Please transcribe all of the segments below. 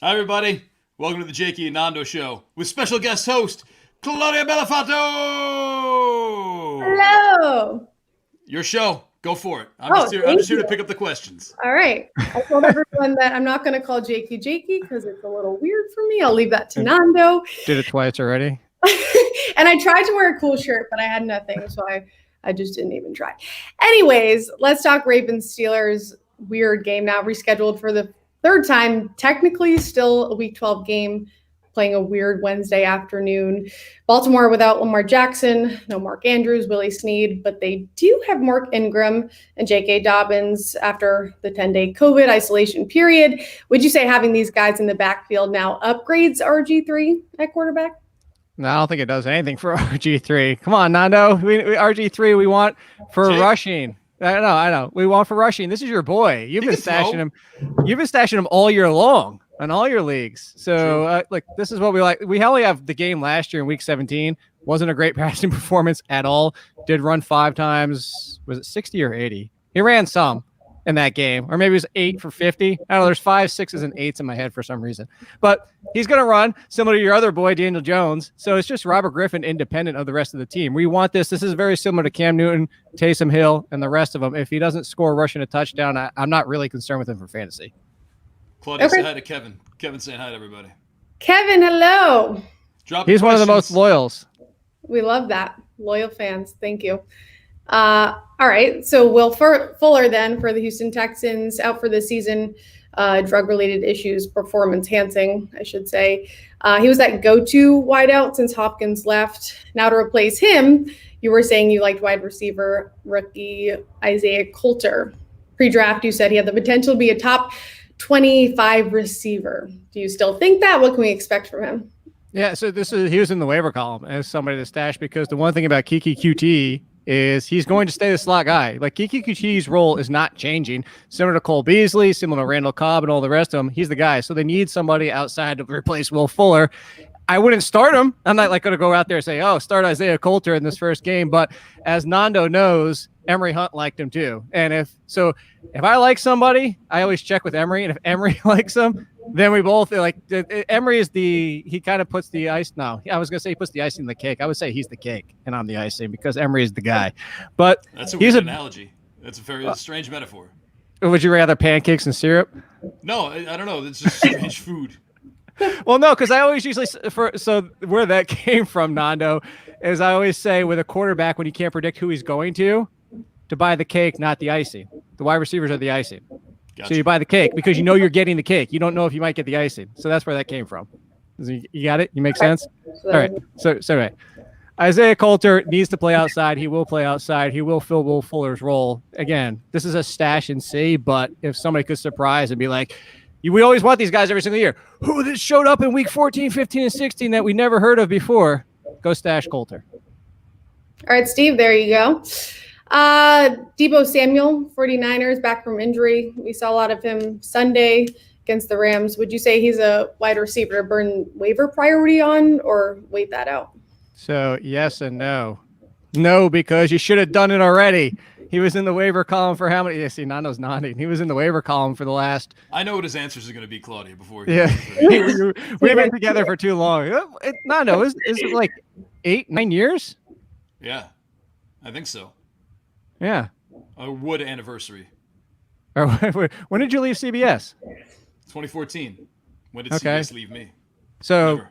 Hi, everybody. Welcome to the Jakey and Nando Show with special guest host, Claudia Bellofatto! Hello! Your show. Go for it. I'm just here to pick up the questions. All right. I told everyone that I'm not going to call Jakey because it's a little weird for me. I'll leave that to Nando. Did it twice already. And I tried to wear a cool shirt, but I had nothing, so I just didn't even try. Anyways, let's talk Ravens-Steelers. Weird game now, rescheduled for the third time. Technically still a Week 12 game, playing a weird Wednesday afternoon. Baltimore without Lamar Jackson, no Mark Andrews, Willie Snead, but they do have Mark Ingram and J.K. Dobbins after the 10-day COVID isolation period. Would you say having these guys in the backfield now upgrades RG3 at quarterback? No, I don't think it does anything for RG3. Come on, Nando. RG3 we want for rushing. I know. We want for rushing. This is your boy. You've been stashing him. You've been stashing him all year long on all your leagues. So, this is what we like. We only have the game last year in Week 17. Wasn't a great passing performance at all. Did run 5 times. Was it 60 or 80? He ran some in that game, or maybe it was 8 for 50. I don't know. There's 5, 6s, and 8s in my head for some reason. But he's going to run similar to your other boy, Daniel Jones. So it's just Robert Griffin independent of the rest of the team. We want this. This is very similar to Cam Newton, Taysom Hill, and the rest of them. If he doesn't score rushing a touchdown, I'm not really concerned with him for fantasy. Claudia, say hi to Kevin. Kevin's saying hi to everybody. Kevin, hello. He's one of the most loyals. We love that. Loyal fans. Thank you. All right. So Will Fuller then for the Houston Texans out for the season, drug-related issues, performance-enhancing, I should say. He was that go-to wideout since Hopkins left. Now to replace him, you were saying you liked wide receiver rookie Isaiah Coulter. Pre-draft, you said he had the potential to be a top 25 receiver. Do you still think that? What can we expect from him? Yeah, so he was in the waiver column as somebody to stash because the one thing about Kiki QT is he's going to stay the slot guy. Like Kiki QT's role is not changing. Similar to Cole Beasley, similar to Randall Cobb and all the rest of them, he's the guy. So they need somebody outside to replace Will Fuller. I wouldn't start him. I'm not going to go out there and say, start Isaiah Coulter in this first game. But as Nando knows, Emory Hunt liked him too. And if I like somebody, I always check with Emory. And if Emory likes him, then we both like Emory is he kind of puts the ice. No, I was going to say he puts the icing in the cake. I would say he's the cake and I'm the icing because Emory is the guy. But that's a weird analogy. That's a very strange metaphor. Would you rather pancakes and syrup? No, I don't know. It's just strange food. Well, no, because I always usually so where that came from, Nando, is I always say with a quarterback when you can't predict who he's going to buy the cake, not the icing. The wide receivers are the icing. Gotcha. So you buy the cake because you know you're getting the cake. You don't know if you might get the icing. So that's where that came from. You got it? You make sense? All right. So right. Isaiah Coulter needs to play outside. He will play outside. He will fill Will Fuller's role. Again, this is a stash and see, but if somebody could surprise and be like, we always want these guys every single year. Who this showed up in week 14, 15, and 16 that we never heard of before? Go stash Coulter. All right, Steve, there you go. Deebo Samuel, 49ers, back from injury. We saw a lot of him Sunday against the Rams. Would you say he's a wide receiver to burn waiver priority on or wait that out? So yes and no. No, because you should have done it already. He was in the waiver column for how many? Yeah, see, Nando's nodding. He was in the waiver column for the last. I know what his answers are going to be, Claudia, before. We've been together for too long. Nando, is it like 8, 9 years? Yeah, I think so. Yeah. A wood anniversary. When did you leave CBS? 2014. When did CBS leave me? So,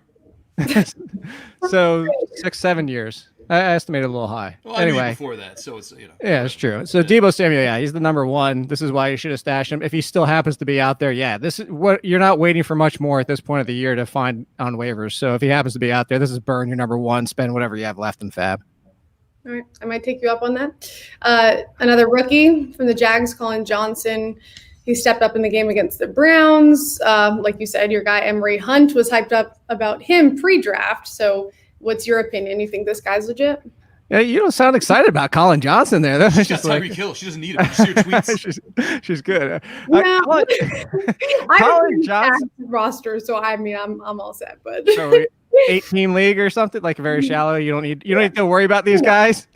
so 6, 7 years. I estimated a little high. Well, anyway, before that, so it's Yeah, it's true. So Deebo Samuel, he's the number one. This is why you should have stashed him. If he still happens to be out there, this is what you're not waiting for much more at this point of the year to find on waivers. So if he happens to be out there, this is burn your number one. Spend whatever you have left in fab. All right, I might take you up on that. Another rookie from the Jags, Colin Johnson. He stepped up in the game against the Browns. Like you said, your guy Emory Hunt was hyped up about him pre-draft. So what's your opinion? You think this guy's legit? Yeah, you don't sound excited about Colin Johnson there. She's just got Tyreek Hill. She doesn't need him. You see her tweets. she's good. No. Colin Johnson roster, so I mean, I'm all set. But so 18 league or something, like very shallow. You don't need to worry about these guys.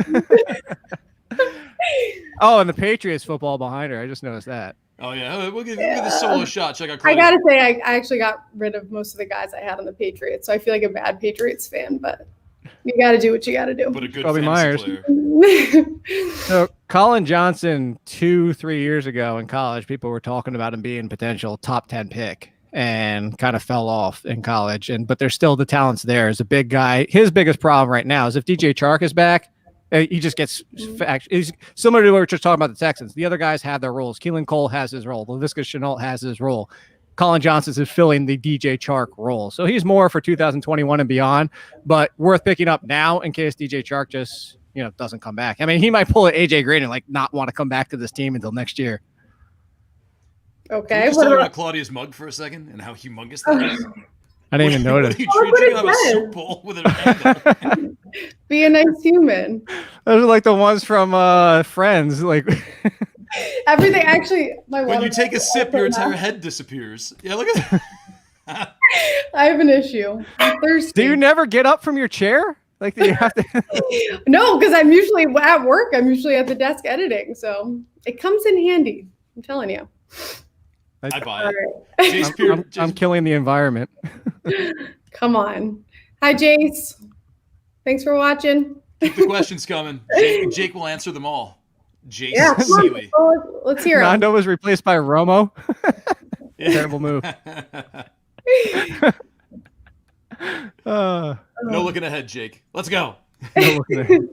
Oh, and the Patriots football behind her. I just noticed that. Oh yeah, we'll give the solo shot. Check out. I Claudia. gotta say, I actually got rid of most of the guys I had on the Patriots, so I feel like a bad Patriots fan. But you got to do what you got to do. But a good Bobby Myers. player. So Colin Johnson, 2-3 years ago in college, people were talking about him being potential top 10 pick, and kind of fell off in college. But there's still the talents there. As a big guy, his biggest problem right now is if DJ Chark is back, he just gets he's similar to what we were just talking about the Texans. The other guys have their roles. Keelan Cole has his role. Laviska Shenault has his role. Colin Johnson is filling the DJ Chark role. So he's more for 2021 and beyond, but worth picking up now in case DJ Chark just, doesn't come back. I mean, he might pull an AJ Green and not want to come back to this team until next year. Okay. Can we just talk about Claudia's mug for a second and how humongous that is? I didn't even notice. You drinking out of a soup bowl with an handle. Be a nice human. Those are like the ones from Friends. Like everything. Actually, when you take a sip, your entire head disappears. Yeah, look at that. I have an issue. I'm thirsty. Do you never get up from your chair? Like you have to? No, because I'm usually at work. I'm usually at the desk editing, so it comes in handy. I'm telling you. I buy it. I'm killing the environment. Come on. Hi, Jace. Thanks for watching. Keep the questions coming. Jake will answer them all. Jake Ciely. Let's hear it. Nando was replaced by Romo. Terrible move. No looking ahead, Jake. Let's go. No looking ahead.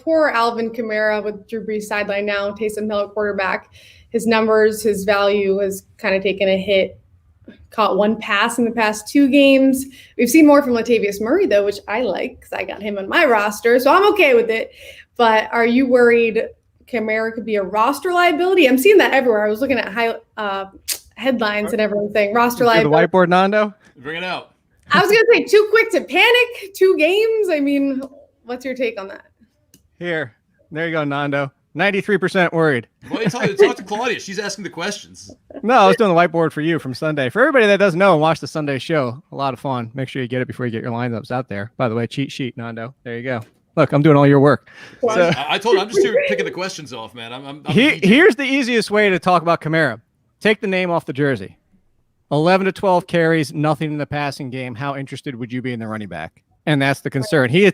Poor Alvin Kamara with Drew Brees sideline now. Taysom Hill quarterback. His numbers, his value has kind of taken a hit. Caught one pass in the past 2 games. We've seen more from Latavius Murray, though, which I like because I got him on my roster, so I'm okay with it. But are you worried Kamara could be a roster liability? I'm seeing that everywhere. I was looking at headlines and everyone saying roster liability. The whiteboard, Nando? Bring it out. I was going to say too quick to panic, 2 games. I mean, what's your take on that? Here. There you go, Nando. 93% worried. Well, you talk to Claudia. She's asking the questions. No, I was doing the whiteboard for you from Sunday. For everybody that doesn't know and watch the Sunday show, a lot of fun. Make sure you get it before you get your lineups out there. By the way, cheat sheet, Nando. There you go. Look, I'm doing all your work. So, I told you, I'm just here picking the questions off, man. Here's the easiest way to talk about Kamara. Take the name off the jersey. 11 to 12 carries, nothing in the passing game. How interested would you be in the running back? And that's the concern. He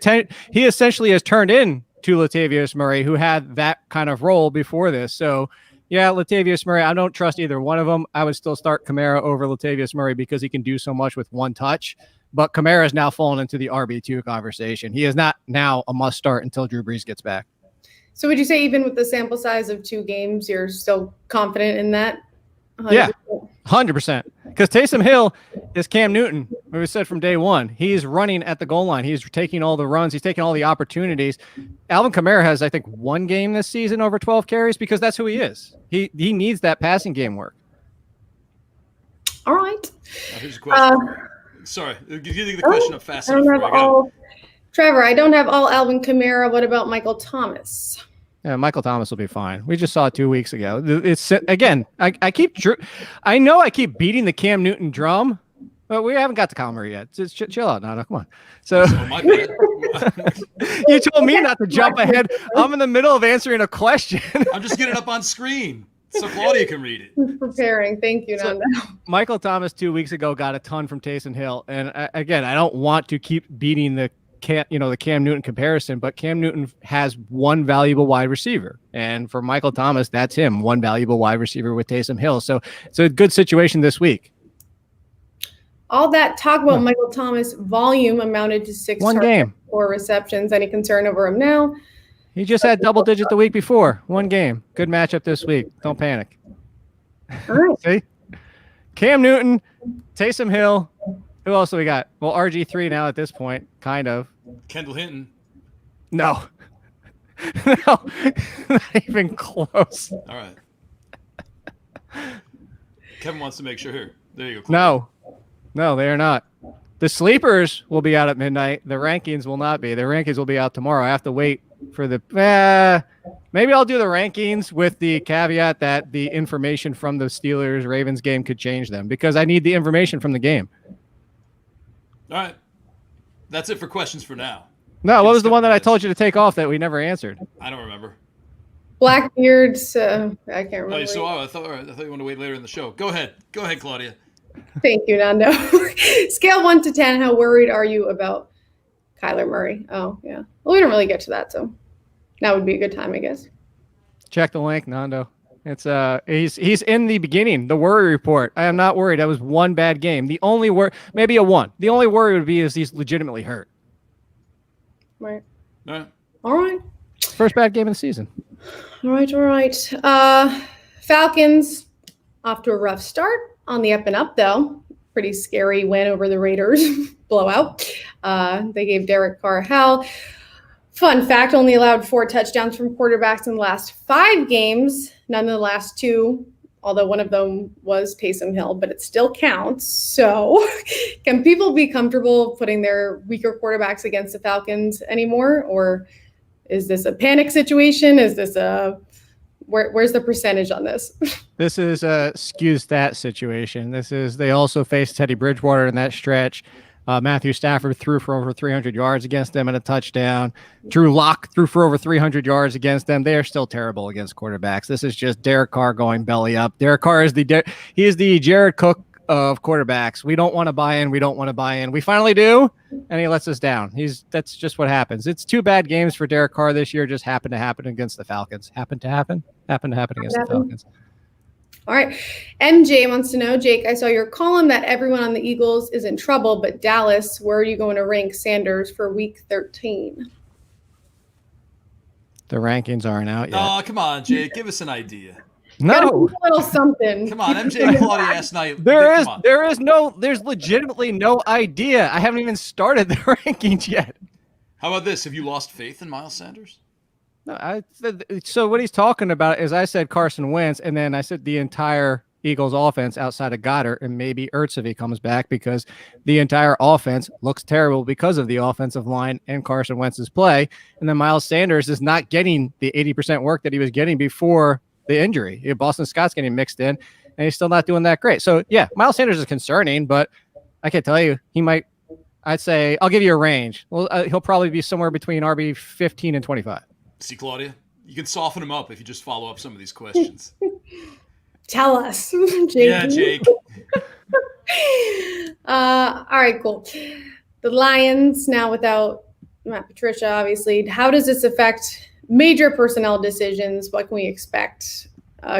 essentially has turned in to Latavius Murray, who had that kind of role before this. So, yeah, Latavius Murray, I don't trust either one of them. I would still start Kamara over Latavius Murray because he can do so much with one touch. But Kamara has now fallen into the RB2 conversation. He is not now a must start until Drew Brees gets back. So would you say even with the sample size of 2 games, you're still confident in that? 100%. Yeah, 100%. Because Taysom Hill is Cam Newton, who we said from day one. He's running at the goal line. He's taking all the runs. He's taking all the opportunities. Alvin Kamara has, I think, 1 game this season over 12 carries because that's who he is. He needs that passing game work. All right. Here's a question. Sorry, give you the question up fast. Trevor, I don't have all Alvin Kamara. What about Michael Thomas? Yeah, Michael Thomas will be fine. We just saw it 2 weeks ago. It's again. I keep beating the Cam Newton drum, but we haven't got to Colin Murray yet. Just chill out, Nana. Come on. So my bad. You told me not to jump ahead. I'm in the middle of answering a question. I'm just getting it up on screen so Claudia can read it. Who's preparing? Thank you, Nanda. Michael Thomas 2 weeks ago got a ton from Taysom Hill, and again, I don't want to keep beating the Cam Newton comparison, but Cam Newton has 1 valuable wide receiver. And for Michael Thomas, that's him, 1 valuable wide receiver with Taysom Hill. So it's a good situation this week. All that talk about Michael Thomas volume amounted to 6 1 game, 4 receptions. Any concern over him now? He just had double digit the week before. 1 game. Good matchup this week. Don't panic. All right. See? Cam Newton, Taysom Hill. Who else do we got? Well, RG3 now at this point, kind of. Kendall Hinton. No. No. Not even close. All right. Kevin wants to make sure here. There you go. No, they are not. The sleepers will be out at midnight. The rankings will not be. The rankings will be out tomorrow. I have to wait for maybe I'll do the rankings with the caveat that the information from the Steelers-Ravens game could change them because I need the information from the game. All right. That's it for questions for now. No, what was the one that I told you to take off that we never answered? I don't remember. Blackbeard. I can't remember. I thought you wanted to wait later in the show. Go ahead, Claudia. Thank you, Nando. Scale 1 to 10. How worried are you about Kyler Murray? Oh, yeah. Well, we don't really get to that, so that would be a good time, I guess. Check the link, Nando. It's he's in the beginning, the worry report. I am not worried. That was one bad game. The only maybe a 1. The only worry would be is he's legitimately hurt. Right. All right. First bad game of the season. All right. Falcons off to a rough start. On the up and up, though. Pretty scary win over the Raiders. Blowout. They gave Derek Carr hell. Fun fact, only allowed 4 touchdowns from quarterbacks in the last 5 games. None of the last 2, although one of them was Taysom Hill, but it still counts. So can people be comfortable putting their weaker quarterbacks against the Falcons anymore? Or is this a panic situation? Is this where's the percentage on this? This is a skew stat situation. They also faced Teddy Bridgewater in that stretch. Matthew Stafford threw for over 300 yards against them and a touchdown. Drew Lock threw for over 300 yards against them. They are still terrible against quarterbacks. This is just Derek Carr going belly up. Derek Carr is he is the Jared Cook of quarterbacks. We don't want to buy in. We finally do, and he lets us down. That's just what happens. It's 2 bad games for Derek Carr this year. Just happened to happen against the Falcons. Happened to happen against the Falcons. All right. MJ wants to know, Jake, I saw your column that everyone on the Eagles is in trouble, but Dallas, where are you going to rank Sanders for week 13? The rankings aren't out yet. Oh, come on, Jake. Give us an idea. No. A little something. Come on, MJ and Claudia last night. There's legitimately no idea. I haven't even started the rankings yet. How about this? Have you lost faith in Miles Sanders? No, so what he's talking about is I said Carson Wentz, and then I said the entire Eagles offense outside of Goddard and maybe Ertz if he comes back, because the entire offense looks terrible because of the offensive line and Carson Wentz's play. And then Miles Sanders is not getting the 80% work that he was getting before the injury. Boston Scott's getting mixed in, and he's still not doing that great. So, yeah, Miles Sanders is concerning, but I can tell you he might – I'd say I'll give you a range. Well, he'll probably be somewhere between RB 15 and 25. See, Claudia, you can soften him up if you just follow up some of these questions. Tell us, Jake. Yeah, Jake. All right, cool. The Lions now without Matt Patricia, obviously. How does this affect major personnel decisions? What can we expect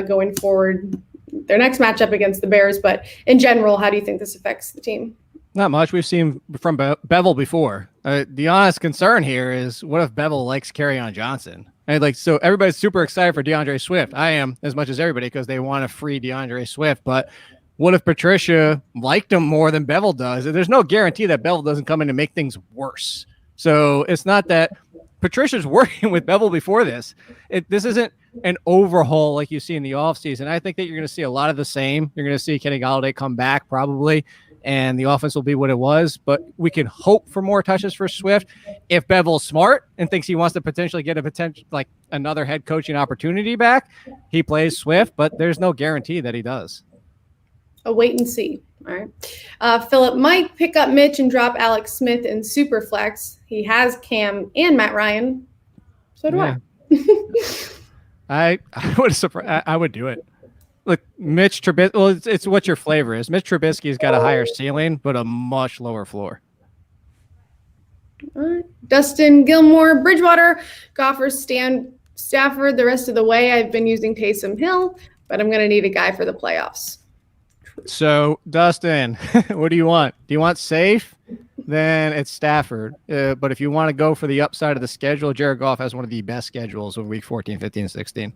going forward? Their next matchup against the Bears, but in general, how do you think this affects the team? Not much. We've seen from Bevel before. The honest concern here is, what if Bevel likes Kerryon Johnson? And so everybody's super excited for DeAndre Swift. I am, as much as everybody, because they want to free DeAndre Swift. But what if Patricia liked him more than Bevel does? There's no guarantee that Bevel doesn't come in and make things worse. So it's not that Patricia's working with Bevel before this. This isn't an overhaul like you see in the offseason. I think that you're going to see a lot of the same. You're going to see Kenny Golladay come back probably, and the offense will be what it was, but we can hope for more touches for Swift. If Bevel's smart and thinks he wants to potentially get another head coaching opportunity back, he plays Swift, but there's no guarantee that he does. A wait and see. All right. Philip might pick up Mitch and drop Alex Smith in Superflex. He has Cam and Matt Ryan. So do I. I would do it. Look, Mitch Trubisky, well, it's what your flavor is. Mitch Trubisky's got a higher ceiling, but a much lower floor. All right. Dustin Gilmore, Bridgewater, Goffers, Stafford, the rest of the way. I've been using Taysom Hill, but I'm going to need a guy for the playoffs. So, Dustin, what do you want? Do you want safe? Then it's Stafford. But if you want to go for the upside of the schedule, Jared Goff has one of the best schedules of week 14, 15, 16.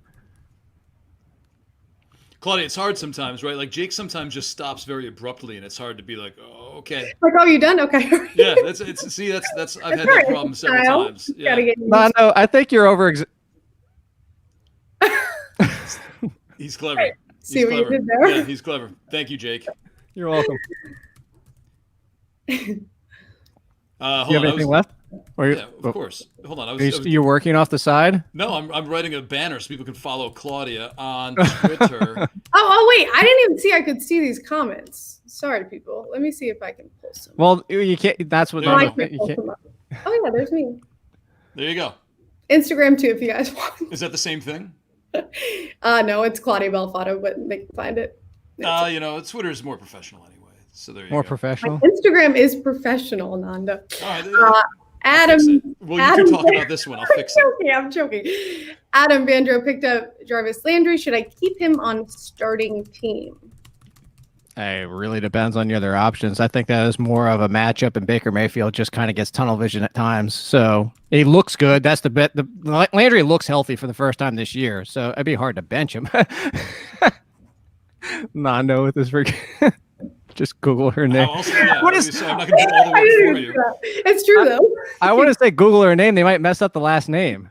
Claudia, it's hard sometimes, right? Like Jake sometimes just stops very abruptly, and it's hard to be like, "Oh, okay." Like, "Oh, you done? Okay." Yeah, that's I've had that problem several times. Yeah. No, I think you're over. He's clever. Right. See what you did there? Yeah, he's clever. Thank you, Jake. You're welcome. Hold you have anything left? Yeah, of course. Hold on. You're working off the side? No, I'm writing a banner so people can follow Claudia on Twitter. Oh, wait. I didn't even see I could see these comments. Sorry, people. Let me see if I can pull some. Well, you can't. That's what. Oh, yeah, there's me. There you go. Instagram, too, if you guys want. Is that the same thing? No, it's Claudia Bellofatto, but they can find it. Twitter's more professional anyway. So there you More go. professional. My Instagram is professional, Nanda. All right. Adam. Well, you two talk about this one. I'll fix it. I'm joking. Adam Vandro picked up Jarvis Landry. Should I keep him on starting team? It really depends on your other options. I think that is more of a matchup, and Baker Mayfield just kind of gets tunnel vision at times. So he looks good. That's the bit. The Landry looks healthy for the first time this year, so it'd be hard to bench him. Nando with this freaking. Just Google her name. I'm not going to do all the work for you. It's true, though. I want to say Google her name. They might mess up the last name.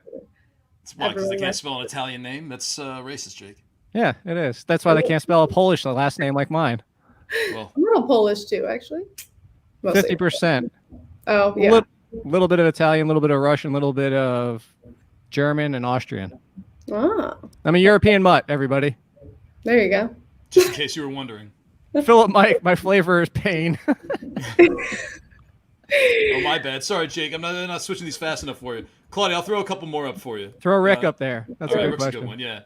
It's why? Because they can't spell an Italian name? That's racist, Jake. Yeah, it is. That's why they can't spell a Polish last name like mine. Well, I'm a little Polish, too, actually. 50%. Oh, yeah. Little bit of Italian, a little bit of Russian, a little bit of German and Austrian. Ah. I'm a European mutt, everybody. There you go. Just in case you were wondering. Philip Mike, my flavor is pain. Oh, my bad. Sorry, Jake. I'm not switching these fast enough for you. Claudia, I'll throw a couple more up for you. Throw Rick up there. That's a good Rick's question. a good one, yeah.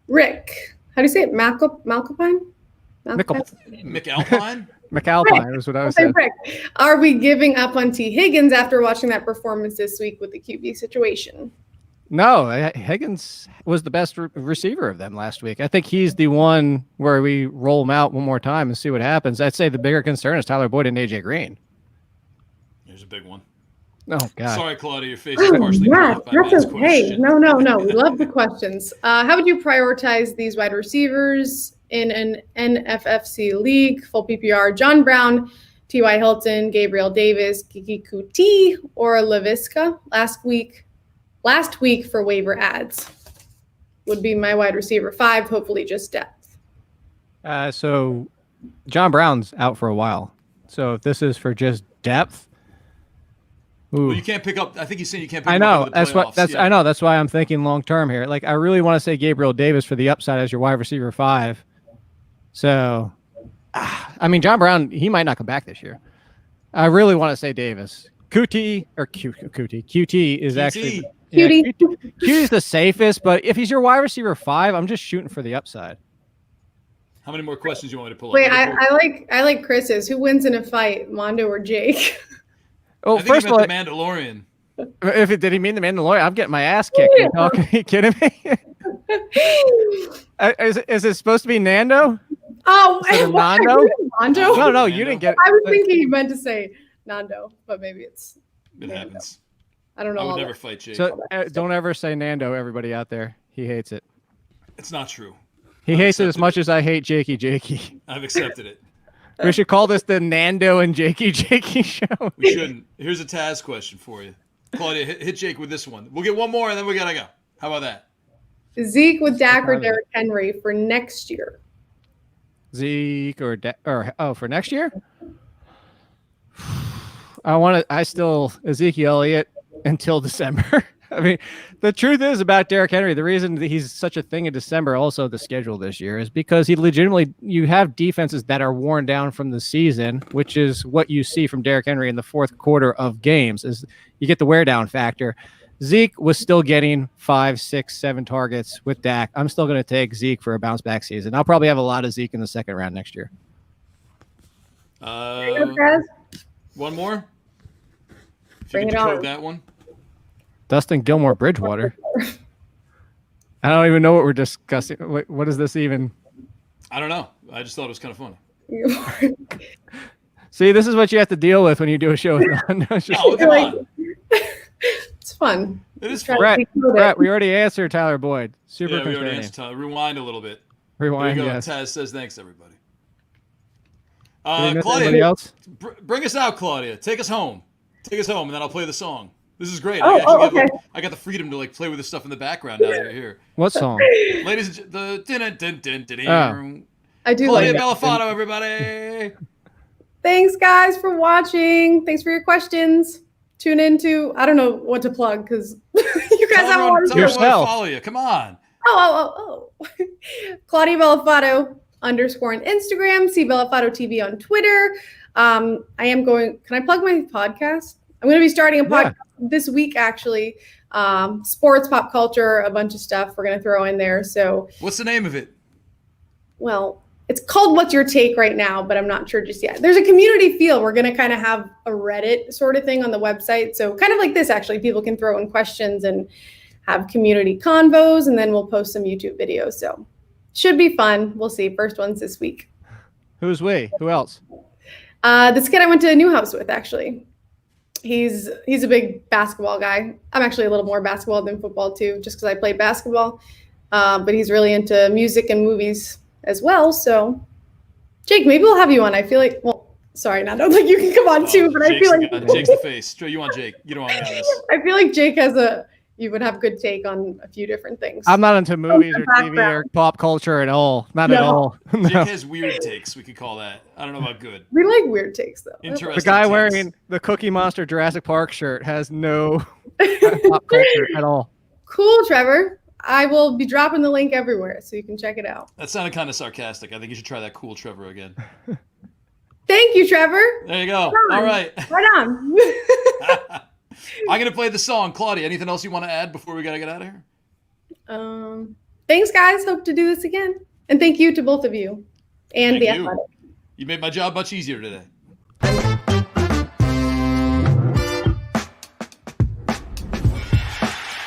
Rick. How do you say it? Malcopine? McAlpine? McAlpine is what I was saying. Rick. Are we giving up on T. Higgins after watching that performance this week with the QB situation? No, Higgins was the best receiver of them last week. I think he's the one where we roll him out one more time and see what happens. I'd say the bigger concern is Tyler Boyd and AJ Green. Here's a big one. Oh, God. Sorry, Claudia, your face is partially off. That's okay. Question. No. We love the questions. How would you prioritize these wide receivers in an NFFC league? Full PPR, John Brown, T.Y. Hilton, Gabriel Davis, Kiki Kuti, or LaVisca? Last week for waiver ads would be my wide receiver 5, hopefully just depth. So John Brown's out for a while. So if this is for just depth, well, you can't pick up. I think he's saying you can't pick I up. know. I know. That's why I'm thinking long term here. Like, I really want to say Gabriel Davis for the upside as your wide receiver 5. So, I mean, John Brown, he might not come back this year. I really want to say Davis. QT is actually. QT is the safest, but if he's your wide receiver 5, I'm just shooting for the upside. How many more questions do you want me to pull Wait, up? I like Chris's. Who wins in a fight, Mondo or Jake? Oh, I think first he of meant all, the Mandalorian. Did he mean the Mandalorian? I'm getting my ass kicked. Yeah. Are you kidding me? Is it supposed to be Nando? Oh, Nando? Nando? No, you didn't get it. I was thinking you meant to say Nando, but maybe it's. It happens. I don't know. I would never fight Jake. So don't ever say Nando, everybody out there. He hates it. It's not true. He hates it as much as I hate Jakey. I've accepted it. We should call this the Nando and Jakey show. We shouldn't. Here's a Taz question for you. Claudia, hit Jake with this one. We'll get one more and then we got to go. How about that? Zeke with Dak or Derrick Henry for next year? Zeke for next year? Ezekiel Elliott until December. I mean, the truth is about Derrick Henry, the reason that he's such a thing in December, also the schedule this year, is because you have defenses that are worn down from the season, which is what you see from Derrick Henry in the fourth quarter of games, is you get the wear down factor. Zeke was still getting 5, 6, 7 targets with Dak. I'm still going to take Zeke for a bounce back season. I'll probably have a lot of Zeke in the second round next year. One more? Bring it on. That one. Dustin Gilmore Bridgewater. I don't even know what we're discussing. What is this even? I don't know. I just thought it was kind of funny. See, this is what you have to deal with when you do a show with It's fun. It is fun. Brett, we already answered Tyler Boyd. Super we already answered Tyler. Rewind a little bit. Rewind, there you go. Yes. Taz says thanks, everybody. Claudia, else? Bring us out, Claudia. Take us home, and then I'll play the song. This is great. Okay. I got the freedom to play with this stuff in the background now that you're here. What song? Ladies and I do Claudia like Bellofatto, everybody. Thanks, guys, for watching. Thanks for your questions. Tune into, I don't know what to plug because you guys have a lot of yourself. Follow you. Come on. Oh. Claudia Bellofatto _ on Instagram. See Bellofatto TV on Twitter. Can I plug my podcast? I'm going to be starting a podcast this week, actually. sports, pop culture, a bunch of stuff we're going to throw in there. So what's the name of it? Well, it's called What's Your Take right now, but I'm not sure just yet. There's a community feel. We're going to kind of have a Reddit sort of thing on the website. So kind of like this, actually, people can throw in questions and have community convos, and then we'll post some YouTube videos. So should be fun. We'll see. First one's this week. Who's we? Who else? This kid I went to Newhouse with, actually. He's a big basketball guy. I'm actually a little more basketball than football too, just because I played basketball. But he's really into music and movies as well. So, Jake, maybe we'll have you on. I feel like, well, sorry, Nando, like you can come on too, but I feel like Jake's the face. You want Jake? You don't want me on this. I feel like Jake you would have good take on a few different things. I'm not into movies or TV or pop culture at all. Not at all. No. Jake has weird takes. We could call that. I don't know about good. We like weird takes though. Interesting. The guy takes. wearing the Cookie Monster Jurassic Park shirt has no pop culture at all. Cool, Trevor. I will be dropping the link everywhere so you can check it out. That sounded kind of sarcastic. I think you should try that cool Trevor again. Thank you, Trevor. There you go. All right. Right on. I'm going to play the song. Claudia, anything else you want to add before we got to get out of here? Thanks, guys. Hope to do this again. And thank you to both of you and Thank the you. Athletic. You made my job much easier today.